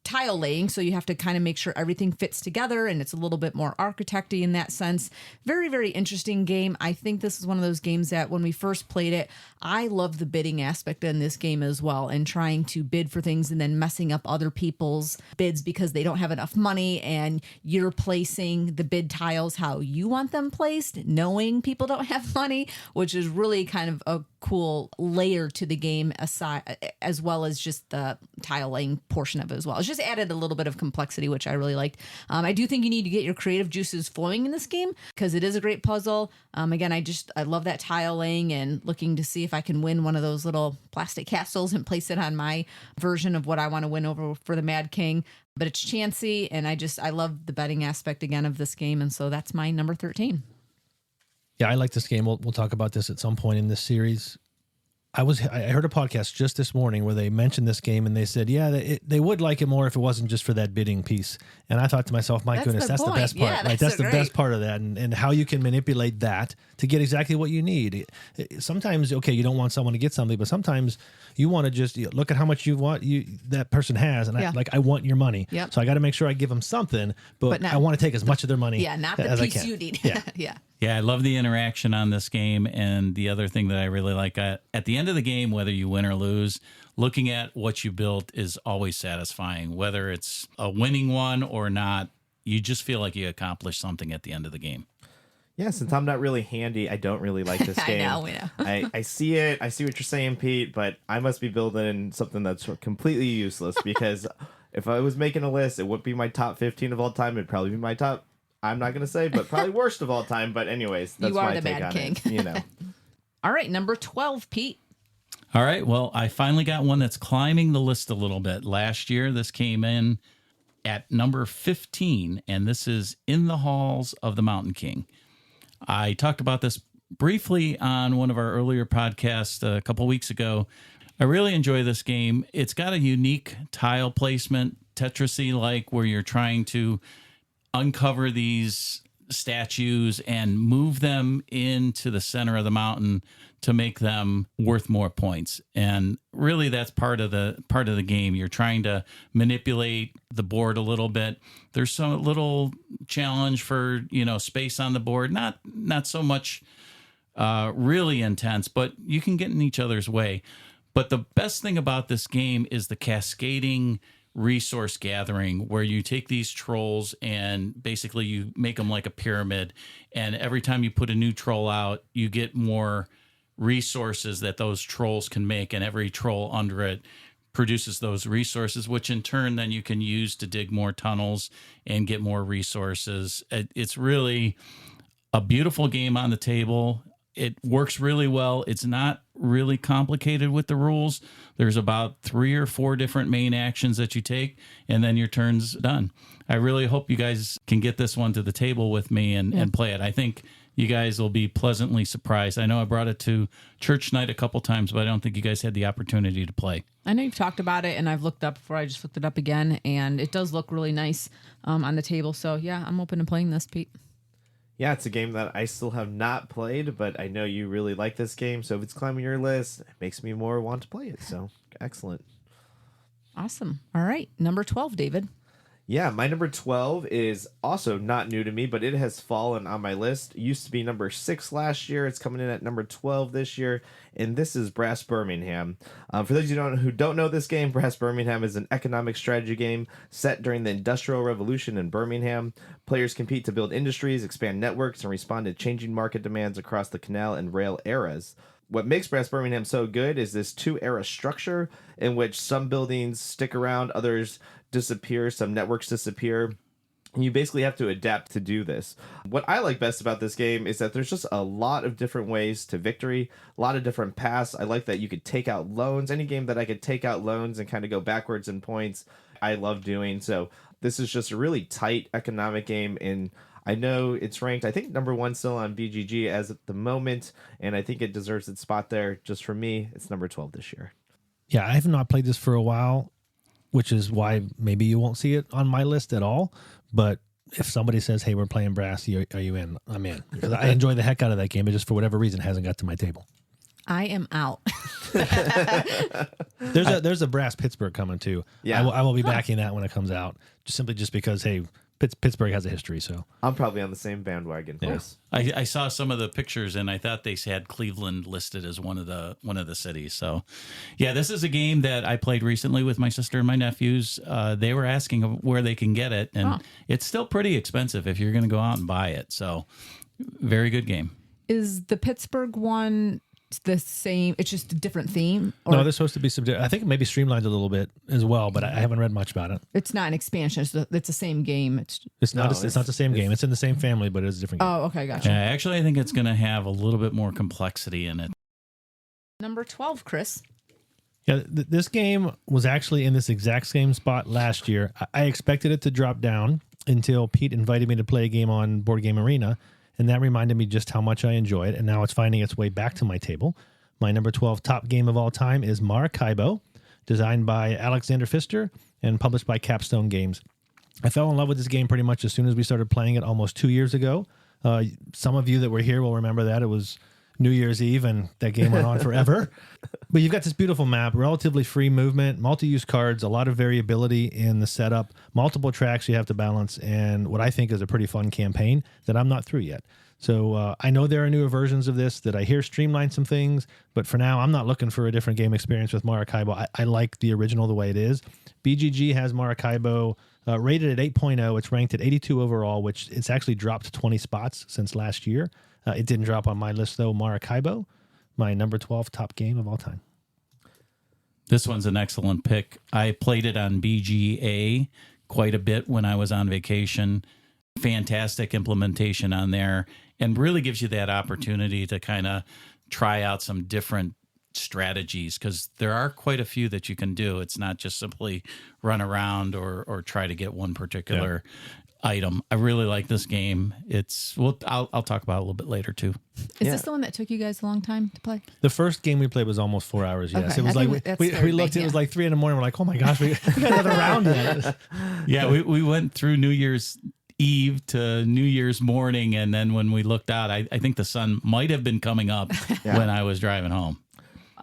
Speaker 1: tile laying, so you have to kind of make sure everything fits together, and it's a little bit more architecty in that sense. Very, very interesting game. I think this is one of those games that when we first played it, I love the bidding aspect in this game as well, and trying to bid for things and then messing up other people's bids because they don't have enough money, and you're placing the bid tiles how you want them placed, knowing people don't have money, which is really kind of a cool layer to the game, aside as well as just the tile laying portion of it as well. It's just added a little bit of complexity, which I really liked. I do think you need to get your creative juices flowing in this game because it is a great puzzle. Again, I love that tile laying and looking to see if I can win one of those little plastic castles and place it on my version of what I want to win over for the Mad King. But it's chancy, and I love the betting aspect again of this game, and so that's my number 13.
Speaker 3: Yeah, I like this game. We'll talk about this at some point in this series. I heard a podcast just this morning where they mentioned this game, and they said, yeah, they would like it more if it wasn't just for that bidding piece. And I thought to myself, my goodness, that's the best part.
Speaker 1: Yeah,
Speaker 3: right? That's the best part of that, and how you can manipulate that to get exactly what you need. Sometimes, okay, you don't want someone to get something, but sometimes you want to just look at how much that person has, and I want your money.
Speaker 1: Yep.
Speaker 3: So I got to make sure I give them something, but I want to take as much of their money
Speaker 1: not the
Speaker 3: as
Speaker 1: piece
Speaker 3: I can.
Speaker 1: you need.
Speaker 3: Yeah.
Speaker 4: Yeah, I love the interaction on this game. And the other thing that I really like, at the end of the game, whether you win or lose, looking at what you built is always satisfying. Whether it's a winning one or not, you just feel like you accomplished something at the end of the game.
Speaker 2: Yeah, since I'm not really handy, I don't really like this game.
Speaker 1: I know.
Speaker 2: I see it. I see what you're saying, Pete, but I must be building something that's completely useless because if I was making a list, it wouldn't be my top 15 of all time. It'd probably be my top, I'm not going to say, but probably worst of all time. But anyways, that's my take on it. You know.
Speaker 1: All right, number 12, Pete.
Speaker 4: All right, well, I finally got one that's climbing the list a little bit. Last year, this came in at number 15, and this is In the Halls of the Mountain King. I talked about this briefly on one of our earlier podcasts a couple weeks ago. I really enjoy this game. It's got a unique tile placement, Tetris-y like, where you're trying to uncover these statues and move them into the center of the mountain to make them worth more points. And really that's part of the game. You're trying to manipulate the board a little bit. There's some little challenge for, space on the board. Not so much really intense, but you can get in each other's way. But the best thing about this game is the cascading resource gathering where you take these trolls and basically you make them like a pyramid. And every time you put a new troll out, you get more resources that those trolls can make. And every troll under it produces those resources, which in turn then you can use to dig more tunnels and get more resources. It's really a beautiful game on the table. It works really well. It's not really complicated with the rules. There's about 3 or 4 different main actions that you take, and then your turn's done. I really hope you guys can get this one to the table with me and play it. I think you guys will be pleasantly surprised. I know I brought it to church night a couple times, but I don't think you guys had the opportunity to play.
Speaker 1: I know you've talked about it, and I've looked up before. I just looked it up again, and it does look really nice on the table. So, yeah, I'm open to playing this, Pete.
Speaker 2: Yeah, it's a game that I still have not played, but I know you really like this game. So if it's climbing your list, it makes me more want to play it. So excellent.
Speaker 1: Awesome. All right. Number 12, David.
Speaker 2: Yeah, my number 12 is also not new to me, but it has fallen on my list. It used to be number 6 last year. It's coming in at number 12 this year, and this is Brass Birmingham. For those who don't know this game, Brass Birmingham is an economic strategy game set during the Industrial Revolution in Birmingham. Players compete to build industries, expand networks, and respond to changing market demands across the canal and rail eras. What makes Brass Birmingham so good is this 2-era structure in which some buildings stick around, others disappear, some networks disappear. You basically have to adapt to do this. What I like best about this game is that there's just a lot of different ways to victory, a lot of different paths. I like that you could take out loans. Any game that I could take out loans and kind of go backwards in points, I love doing. So this is just a really tight economic game, and I know it's ranked, I think, number 1 still on BGG as at the moment, and I think it deserves its spot there. Just for me, it's number 12 this year.
Speaker 3: Yeah, I have not played this for a while, which is why maybe you won't see it on my list at all. But if somebody says, hey, we're playing Brass, are you in? I'm in. Because I enjoy the heck out of that game. It just, for whatever reason, hasn't got to my table.
Speaker 1: I am out.
Speaker 3: There's a Brass Pittsburgh coming too.
Speaker 2: Yeah.
Speaker 3: I will be backing that when it comes out, just because, hey, Pittsburgh has a history. So
Speaker 2: I'm probably on the same bandwagon.
Speaker 3: Yeah.
Speaker 2: Yes.
Speaker 4: I saw some of the pictures and I thought they had Cleveland listed as one of the cities. So, yeah, this is a game that I played recently with my sister and my nephews. They were asking where they can get it, and it's still pretty expensive if you're going to go out and buy it. So, very good game.
Speaker 1: Is the Pittsburgh one the same? It's just a different theme?
Speaker 3: No, they're supposed to be I think maybe streamlined a little bit as well, but I haven't read much about it.
Speaker 1: It's not an expansion. It's the same game.
Speaker 3: It's not the same game. It's in the same family, but it's a different game.
Speaker 1: Oh, okay, gotcha.
Speaker 4: Yeah, actually, I think it's going to have a little bit more complexity in it.
Speaker 1: Number 12, Chris.
Speaker 3: Yeah, this game was actually in this exact same spot last year. I expected it to drop down until Pete invited me to play a game on Board Game Arena, and that reminded me just how much I enjoy it, and now it's finding its way back to my table. My number 12 top game of all time is Maracaibo, designed by Alexander Pfister and published by Capstone Games. I fell in love with this game pretty much as soon as we started playing it almost 2 years ago. Some of you that were here will remember that. It was New Year's Eve, and that game went on forever. But you've got this beautiful map, relatively free movement, multi-use cards, a lot of variability in the setup, multiple tracks you have to balance, and what I think is a pretty fun campaign that I'm not through yet. So I know there are newer versions of this that I hear streamline some things, but for now, I'm not looking for a different game experience with Maracaibo. I like the original the way it is. BGG has Maracaibo rated at 8.0. It's ranked at 82 overall, which it's actually dropped 20 spots since last year. It didn't drop on my list, though. Maracaibo, my number 12 top game of all time.
Speaker 4: This one's an excellent pick. I played it on BGA quite a bit when I was on vacation. Fantastic implementation on there, and really gives you that opportunity to kind of try out some different strategies, because there are quite a few that you can do. It's not just simply run around or try to get one particular item. I really like this game. I'll talk about it a little bit later too.
Speaker 1: Is this the one that took you guys a long time to play?
Speaker 3: The first game we played was almost 4 hours. Yes,
Speaker 1: Okay.
Speaker 3: it was we looked. It was like 3 a.m. We're like, oh my gosh, we got another round yet.
Speaker 4: Yeah, we went through New Year's Eve to New Year's morning, and then when we looked out, I think the sun might have been coming up when I was driving home.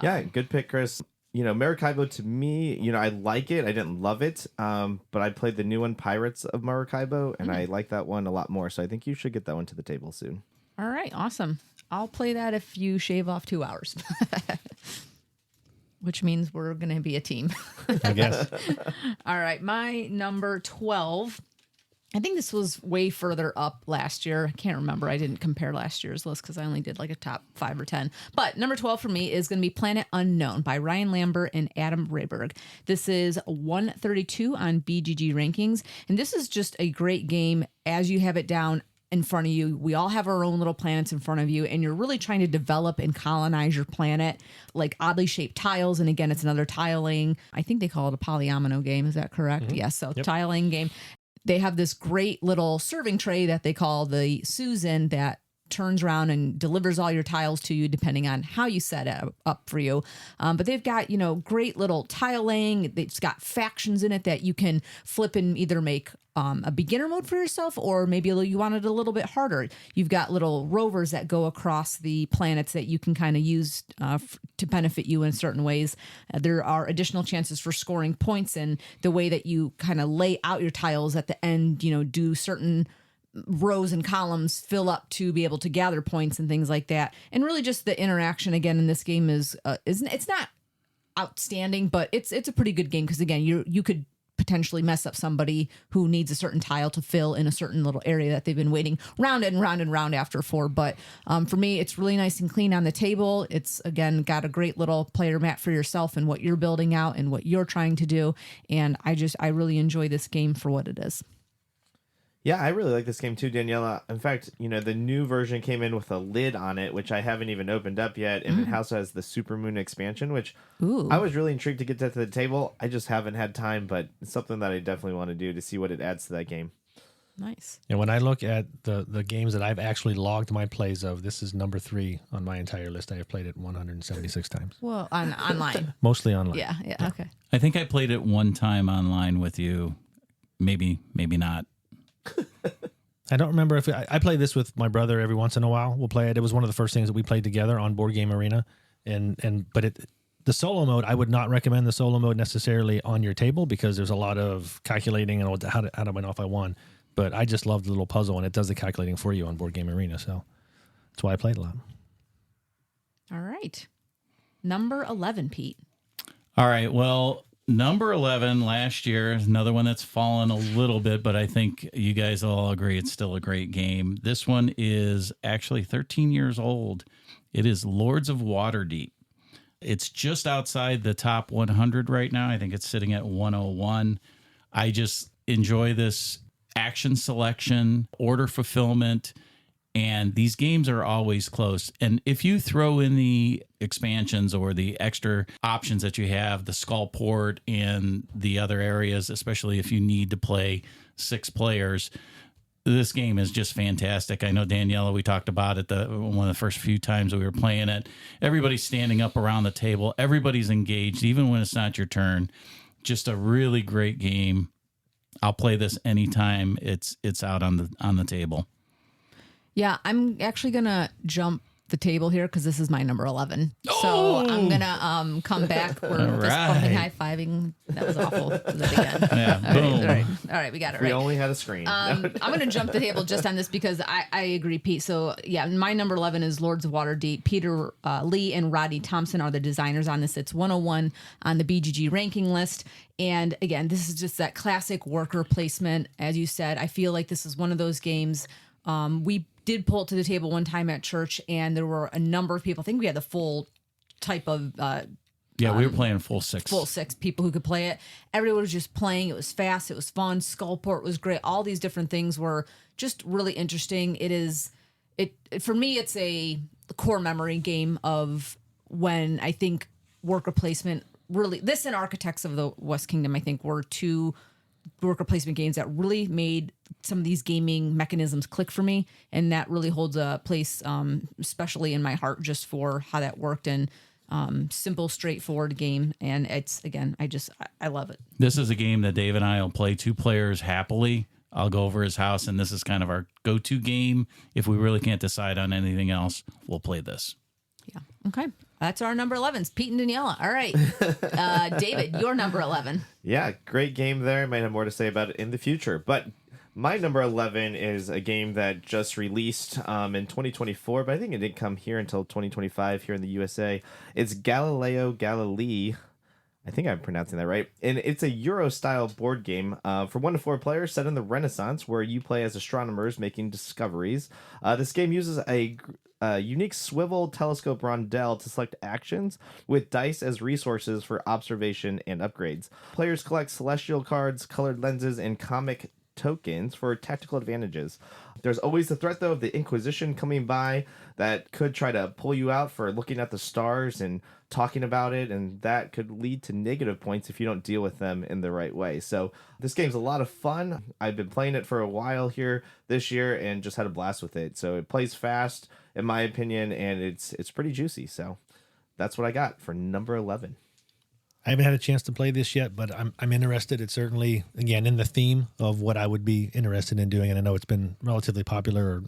Speaker 2: Yeah, good pick, Chris. Maracaibo, to me, I like it. I didn't love it, but I played the new one, Pirates of Maracaibo, and I like that one a lot more. So I think you should get that one to the table soon.
Speaker 1: All right, awesome. I'll play that if you shave off 2 hours. which means we're going to be a team.
Speaker 3: I guess.
Speaker 1: All right, my number 12. I think this was way further up last year. I can't remember. I didn't compare last year's list because I only did like a top 5 or 10. But number 12 for me is going to be Planet Unknown by Ryan Lambert and Adam Rayberg. This is 132 on BGG rankings. And this is just a great game as you have it down in front of you. We all have our own little planets in front of you, and you're really trying to develop and colonize your planet, like oddly shaped tiles. And again, it's another tiling. I think they call it a polyomino game. Is that correct?
Speaker 3: Mm-hmm.
Speaker 1: Yes. So tiling game. They have this great little serving tray that they call the Susan that turns around and delivers all your tiles to you depending on how you set it up for you. But they've got, great little tile laying. It's got factions in it that you can flip and either make a beginner mode for yourself, or maybe you want it a little bit harder. You've got little rovers that go across the planets that you can kind of use to benefit you in certain ways. There are additional chances for scoring points, and the way that you kind of lay out your tiles at the end, do certain rows and columns fill up to be able to gather points and things like that. And really just the interaction again in this game is it's not outstanding, but it's a pretty good game because again, you could potentially mess up somebody who needs a certain tile to fill in a certain little area that they've been waiting round and round and round after for. But for me, it's really nice and clean on the table. It's, again, got a great little player mat for yourself and what you're building out and what you're trying to do. And I really enjoy this game for what it is.
Speaker 2: Yeah, I really like this game too, Daniela. In fact, the new version came in with a lid on it, which I haven't even opened up yet. And it also has the Supermoon expansion, which I was really intrigued to get that to the table. I just haven't had time, but it's something that I definitely want to do to see what it adds to that game.
Speaker 1: Nice.
Speaker 3: And when I look at the games that I've actually logged my plays of, this is number 3 on my entire list. I have played it 176 times.
Speaker 1: Well, online.
Speaker 3: Mostly online.
Speaker 1: Yeah, okay.
Speaker 4: I think I played it one time online with you. Maybe not.
Speaker 3: I don't remember if I play this with my brother every once in a while. We'll play it. It was one of the first things that we played together on Board Game Arena. But the solo mode, I would not recommend the solo mode necessarily on your table because there's a lot of calculating and how do I know if I won. But I just love the little puzzle, and it does the calculating for you on Board Game Arena. So that's why I played a lot.
Speaker 1: All right. Number 11, Pete.
Speaker 4: All right. Well, number 11 last year, another one that's fallen a little bit, but I think you guys all agree it's still a great game. This one is actually 13 years old. It is Lords of Waterdeep. It's just outside the top 100 right now. I think it's sitting at 101. I just enjoy this action selection, order fulfillment, and these games are always close. And if you throw in the expansions or the extra options that you have, the skull port and the other areas, especially if you need to play 6 players, this game is just fantastic. I know, Daniella, we talked about it one of the first few times we were playing it. Everybody's standing up around the table. Everybody's engaged, even when it's not your turn. Just a really great game. I'll play this anytime it's out on the table.
Speaker 1: Yeah, I'm actually going to jump the table here because this is my number 11. So I'm going to come back. We're fist pumping, high-fiving. That was awful. Do that again.
Speaker 4: Yeah, boom.
Speaker 1: All right, we got it
Speaker 2: We
Speaker 1: right.
Speaker 2: only had a screen.
Speaker 1: I'm going to jump the table just on this because I agree, Pete. So, yeah, my number 11 is Lords of Waterdeep. Peter Lee and Rodney Thompson are the designers on this. It's 101 on the BGG ranking list. And, again, this is just that classic worker placement. As you said, I feel like this is one of those games we did pull it to the table one time at church, and there were a number of people. I think we had the full type of
Speaker 4: we were playing full six
Speaker 1: people who could play it. Everyone was just playing. It was fast. It was fun. Skullport was great. All these different things were just really interesting. For me, it's a core memory game of when I think worker placement really. This and Architects of the West Kingdom, I think, were 2 worker placement games that really made some of these gaming mechanisms click for me, and that really holds a place especially in my heart just for how that worked. And simple, straightforward game, and it's, again, I love it.
Speaker 4: This is a game that Dave and I will play 2 players happily. I'll go over his house, and this is kind of our go-to game. If we really can't decide on anything else, we'll play this.
Speaker 1: Yeah. Okay. That's our number 11s, Pete and Daniella. All right. David, your number 11.
Speaker 2: Yeah, great game there. I might have more to say about it in the future. But My number 11 is a game that just released in 2024, but I think it didn't come here until 2025 here in the USA. It's Galileo Galilei. I think I'm pronouncing that right. And it's a Euro-style board game for 1 to 4 players set in the Renaissance, where you play as astronomers making discoveries. This game uses a unique swivel telescope rondelle to select actions, with dice as resources for observation and upgrades. Players collect celestial cards, colored lenses, and comic tokens for tactical advantages. There's always the threat, though, of the Inquisition coming by that could try to pull you out for looking at the stars and talking about it, and that could lead to negative points if you don't deal with them in the right way. So this game's a lot of fun. I've been playing it for a while here this year and just had a blast with it. So it plays fast, in my opinion, and it's pretty juicy. So that's what I got for number 11.
Speaker 3: I haven't had a chance to play this yet, but I'm interested. It's certainly, again, in the theme of what I would be interested in doing, and I know it's been relatively popular,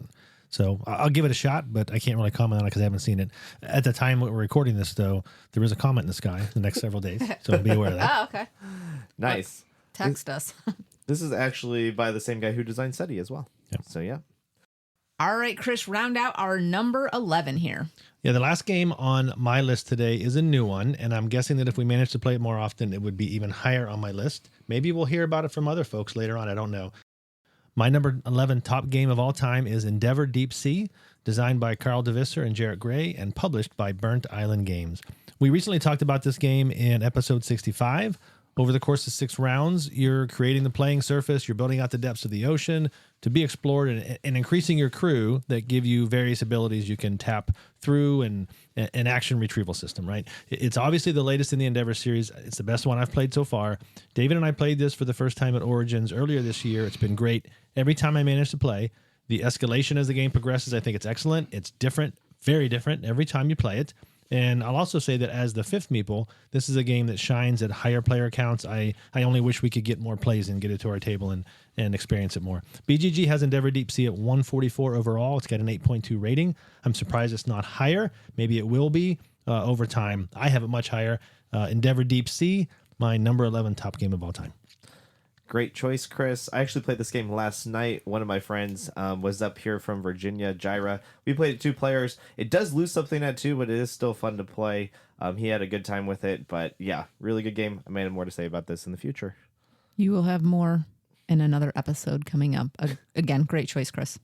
Speaker 3: so I'll give it a shot, but I can't really comment on it because I haven't seen it. At the time we're recording this, though, there is a comet in the sky the next several days, so be aware of that.
Speaker 1: Oh, okay.
Speaker 2: Nice.
Speaker 1: Text us.
Speaker 2: This is actually by the same guy who designed SETI as well.
Speaker 3: Yep.
Speaker 2: So, yeah.
Speaker 1: All right, Chris, round out our number 11 here.
Speaker 3: Yeah, the last game on my list today is a new one, and I'm guessing that if we manage to play it more often, it would be even higher on my list. Maybe we'll hear about it from other folks later on. I don't know. My number 11 top game of all time is Endeavor Deep Sea, designed by Carl DeVisser and Jarrett Gray, and published by Burnt Island Games. We recently talked about this game in episode 65. Over the course of 6 rounds, you're creating the playing surface, you're building out the depths of the ocean to be explored, and increasing your crew that give you various abilities you can tap through, and an action retrieval system, right? It's obviously the latest in the Endeavor series. It's the best one I've played so far. David and I played this for the first time at Origins earlier this year. It's been great. Every time I manage to play, the escalation as the game progresses, I think it's excellent. It's different, very different every time you play it. And I'll also say that as the 5th meeple, this is a game that shines at higher player counts. I only wish we could get more plays and get it to our table and experience it more. BGG has Endeavor Deep Sea at 144 overall. It's got an 8.2 rating. I'm surprised it's not higher. Maybe it will be over time. I have it much higher. Endeavor Deep Sea, my number 11 top game of all time.
Speaker 2: Great choice, Chris. I actually played this game last night. One of my friends was up here from Virginia, Jira. We played it 2 players. It does lose something at 2, but it is still fun to play. He had a good time with it, but yeah, really good game. I may have more to say about this in the future.
Speaker 1: You will have more in another episode coming up. Again, great choice, Chris.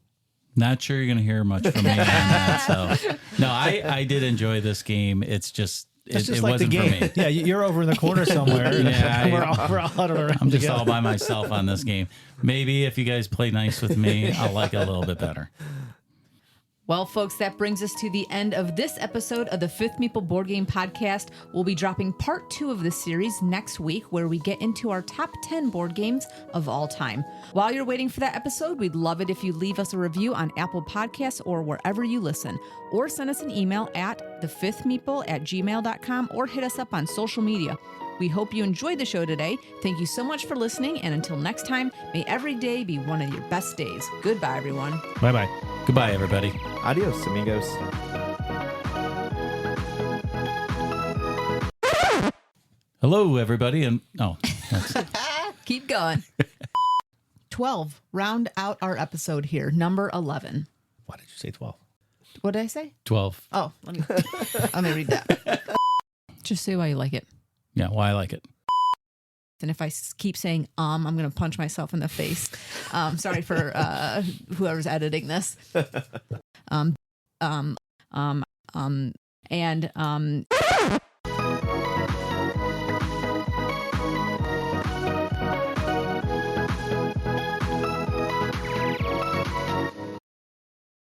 Speaker 4: Not sure you're going to hear much from me on that. So, no, I did enjoy this game. It's just,
Speaker 3: It's just
Speaker 4: it
Speaker 3: like the
Speaker 4: wasn't
Speaker 3: game.
Speaker 4: for me.
Speaker 3: Yeah, you're over in the corner somewhere.
Speaker 4: Yeah,
Speaker 3: we're all huddled around.
Speaker 4: I'm just
Speaker 3: together.
Speaker 4: all by myself on this game. Maybe if you guys play nice with me, I'll like it a little bit better.
Speaker 1: Well, folks, that brings us to the end of this episode of the 5th Meeple Board Game Podcast. We'll be dropping part 2 of this series next week, where we get into our top 10 board games of all time. While you're waiting for that episode, we'd love it if you leave us a review on Apple Podcasts or wherever you listen, or send us an email at thefifthmeeple@gmail.com, or hit us up on social media. We hope you enjoyed the show today. Thank you so much for listening, and until next time, may every day be one of your best days. Goodbye, everyone.
Speaker 3: Bye-bye.
Speaker 4: Goodbye, everybody.
Speaker 2: Adios, amigos.
Speaker 4: Hello, everybody. And
Speaker 1: Keep going. 12. Round out our episode here. Number 11.
Speaker 3: Why did you say 12?
Speaker 1: What did I say?
Speaker 4: 12.
Speaker 1: Oh, let me read that. Just say why you like it.
Speaker 4: Yeah, well, I like it.
Speaker 1: And if I keep saying I'm going to punch myself in the face. Sorry for whoever's editing this. And